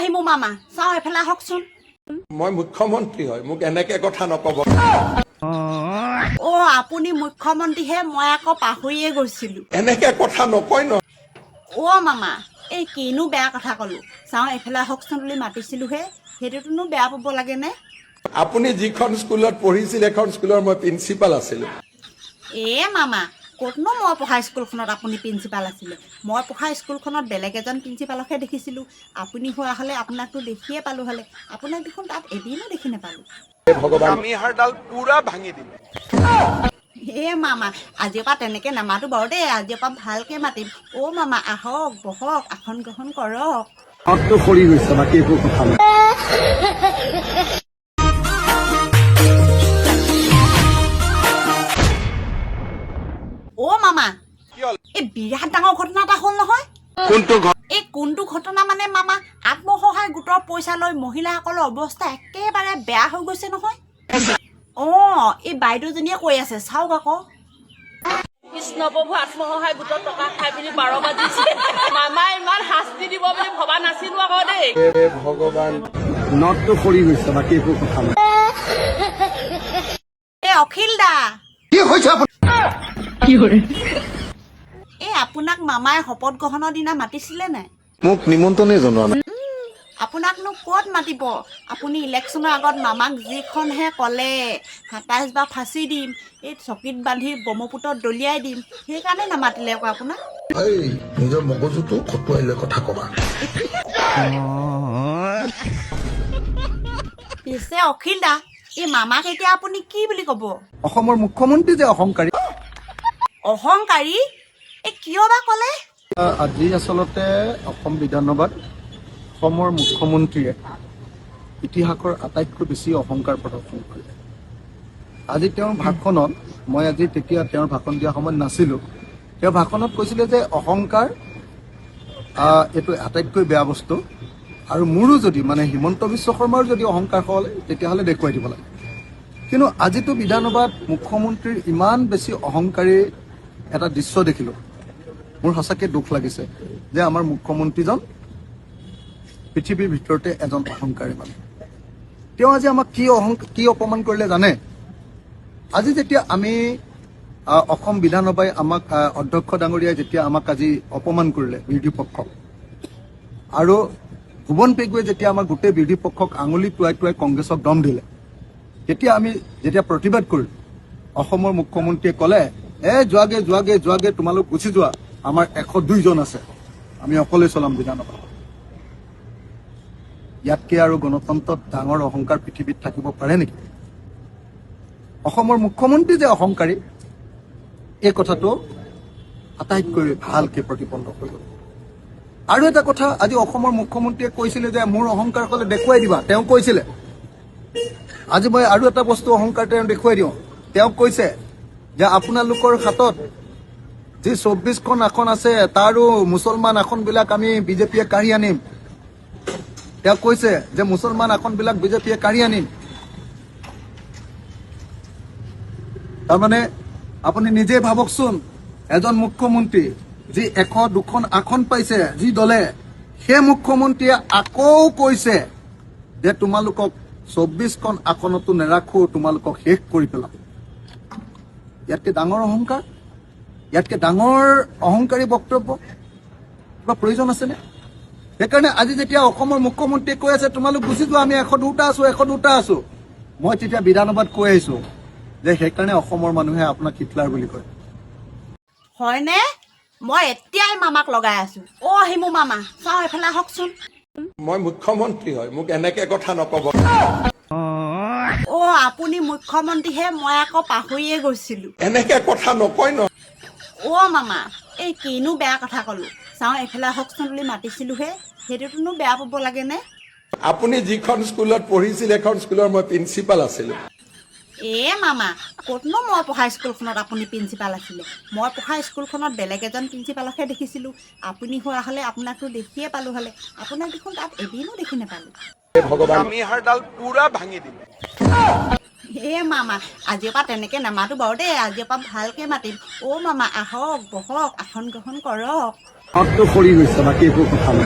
হিমু মামা চাও এফালে আহকচোন। মই মুখ্যমন্ত্ৰী হয়, মোক এনেকে কথা নকব। আপুনি মুখ্যমন্ত্ৰীহে, মই আকৌ পাহৰিয়ে গৈছিলো। এনেকে কথা নকয় ন। মামা এই কিনো বেয়া কথা কলো, চাওঁ এফালে আহকচোন বুলি মাতিছিলোহে, সেইটোতোনো বেয়া পাব লাগেনে? আপুনি যিখন স্কুলত পঢ়িছিল এখন স্কুলৰ মই প্ৰিন্সিপাল আছিলো। মামা ক'তনো মই পঢ়া স্কুলখনত আপুনি প্ৰিন্সিপাল আছিলে? মই পঢ়া স্কুলখনত বেলেগ এজন প্ৰিন্সিপালকহে দেখিছিলোঁ। আপুনি হোৱা হ'লে আপোনাকতো দেখিয়ে পালোঁ হ'লে, আপোনাক দেখোন তাত এদিনো দেখি নাপালোঁ। ভগৱান আমি হাৰডাল পুৰা ভাঙি দিম। মামা আজিৰ পৰা তেনেকৈ নামাতো বাৰু দেই, আজিৰ পৰা ভালকৈ মাতিম। মামা আহক বহক, আসন গ্ৰহণ কৰক। সৰি গৈছে, বাকী একো কথা নাই। মামা এই বিৰাট ডাঙৰ ঘটনা এটা হ'ল নহয়। কোনটো ঘটনা মানে মামা, আত্মসহায়ক গোটৰ পইচা লৈ মহিলাসকলৰ অৱস্থা একেবাৰে বেয়া হৈ গৈছে নহয়। এই বাইদেউজনীয়ে কৈ আছে, চাওক আকৌ। কৃষ্ণ প্ৰভু আত্মসহায়ক গোটত টকা খাই বুলি 12 বাজিছে। মামাই ইমান শাস্তি দিব বুলি ভবা নাছিলো আকৌ দেই। ভগৱান নটটো সৰি গৈছে, বাকী একো কথা নাই। অখিল দা কি হৈছে? আপোনাক মামাই শপত গ্ৰহণৰ দিনা মাতিছিলে নাই? মোক নিমন্ত্ৰণে জনোৱা নাই। আপোনাকনো ক'ত মাতিব? আপুনি ইলেকশ্যনৰ আগত মামাক যিখনহে ক'লে, 27 বাৰ ফাঁচি দিম, এই চকীত বান্ধি ব্ৰহ্মপুত্ৰত দলিয়াই দিম, সেইকাৰণে নামাতিলে আকৌ আপোনাক। নিজৰ মগজুটো খটুৱাই লৈ কথা কবা। পিছে অখিল দা, এই মামাক এতিয়া আপুনি কি বুলি ক'ব? অসমৰ মুখ্যমন্ত্ৰী যে অহংকাৰী। অহংকাৰী? কিয় বা ক'লে? আজি আচলতে অসম বিধানসভাত অসমৰ মুখ্যমন্ত্ৰীয়ে ইতিহাসৰ আটাইতকৈ বেছি অহংকাৰ প্ৰদৰ্শন কৰিলে। আজি তেওঁৰ ভাষণত, মই আজি তেতিয়া তেওঁৰ ভাষণ দিয়া সময়ত নাছিলো, তেওঁ ভাষণত কৈছিলে যে অহংকাৰ এইটো আটাইতকৈ বেয়া বস্তু, আৰু মোৰো যদি মানে হিমন্ত বিশ্ব শৰ্মাৰ যদি অহংকাৰ হয় তেতিয়াহ'লে দেখুৱাই দিব লাগে। কিন্তু আজিতো বিধানসভাত মুখ্যমন্ত্ৰীৰ ইমান বেছি অহংকাৰী এটা দৃশ্য দেখিলো, মোৰ সঁচাকে দুখ লাগিছে যে আমাৰ মুখ্যমন্ত্ৰীজন পৃথিৱীৰ ভিতৰতে এজন অহংকাৰী মানুহ। তেওঁ আজি আমাক কি অপমান কৰিলে জানে? আজি যেতিয়া আমি অসম বিধানসভাই আমাক অধ্যক্ষ ডাঙৰীয়াই যেতিয়া আমাক আজি অপমান কৰিলে বিৰোধী পক্ষক, আৰু ভুৱন পেগুৱে যেতিয়া আমাৰ গোটেই বিৰোধী পক্ষক আঙুলি টুৱাই টুৱাই কংগ্ৰেছক দম দিলে, তেতিয়া আমি যেতিয়া প্ৰতিবাদ কৰিলো, অসমৰ মুখ্যমন্ত্ৰীয়ে ক'লে, যোৱাগে তোমালোক গুচি যোৱা, আমাৰ 102 জন আছে, আমি অকলে চলাম বিধানসভা। ইয়াতকে আৰু গণতন্ত্ৰত ডাঙৰ অহংকাৰ পৃথিৱীত থাকিব পাৰে নেকি? অসমৰ মুখ্যমন্ত্ৰী যে অহংকাৰী, এই কথাটো আটাইতকৈ ভালকে প্ৰতিপন্ন কৰিব। আৰু এটা কথা, আজি অসমৰ মুখ্যমন্ত্ৰীয়ে কৈছিলে যে মোৰ অহংকাৰ হ'লে দেখুৱাই দিবা, তেওঁ কৈছিলে। আজি মই আৰু এটা বস্তু অহংকাৰ তেওঁ দেখুৱাই দিওঁ। তেওঁ কৈছে যে আপোনালোকৰ হাতত যি 24খন আসন আছে, তাৰো মুছলমান আসনবিলাক আমি বিজেপিয়ে কাঢ়ি আনিম। তেওঁ কৈছে যে মুছলমান আসনবিলাক বিজেপিয়ে কাঢ়ি আনিম। তাৰমানে আপুনি নিজে ভাবকচোন, এজন মুখ্যমন্ত্ৰী যি 102খন আসন পাইছে যি দলে, সেই মুখ্যমন্ত্ৰীয়ে আকৌ কৈছে যে তোমালোকক 24খন আসনতো নেৰাখো, তোমালোকক শেষ কৰি পেলাম। ইয়াতকে ডাঙৰ অহংকাৰ, ইয়াতকে ডাঙৰ অহংকাৰী বক্তব্য কিবা প্ৰয়োজন আছেনে? সেইকাৰণে আজি যেতিয়া অসমৰ মুখ্যমন্ত্ৰীয়ে কৈ আছে তোমালোক গুচি যোৱা, আমি 102টা আছো, মই তেতিয়া বিধানসভাত কৈ আহিছো যে সেইকাৰণে অসমৰ মানুহে আপোনাক হিটলাৰ বুলি কয়। হয়নে? মই এতিয়াই মামাক লগাই আছো। হিমু মামা চাওঁ এফালে আহকচোন। মই মুখ্যমন্ত্ৰী হয়, মোক এনেকে কথা নকব। আপুনি মুখ্যমন্ত্ৰীহে, মই আকৌ পাহৰিয়ে গৈছিলো। এনেকে কথা নকয় ন। মামা এই কিনো বেয়া কথা কলো, চাওঁ এফালে আহকচোন বুলি মাতিছিলোহে, সেইটোতোনো বেয়া পাব লাগেনে? আপুনি যিখন স্কুলত পঢ়িছিল এখন স্কুলৰ মই প্ৰিন্সিপাল আছিলো। মামা ক'তনো মই পঢ়া স্কুলখনত আপুনি প্ৰিন্সিপাল আছিলে? মই পঢ়া স্কুলখনত বেলেগ এজন প্ৰিন্সিপালকহে দেখিছিলোঁ। আপুনি হোৱা হ'লে আপোনাকতো দেখিয়ে পালোঁ হ'লে, আপোনাক দেখোন তাত এদিনো দেখি নাপালোঁ। ভগৱান আমি হাৰডাল পুৰা ভাঙি দিম। মামা আজিৰ পৰা তেনেকৈ নামাতো বাৰু দেই, আজিৰ পৰা ভালকৈ মাতিম। মামা আহক বহক, আসন গ্ৰহণ কৰক। নটটো সৰি গৈছে, বাকী একো কথা নাই।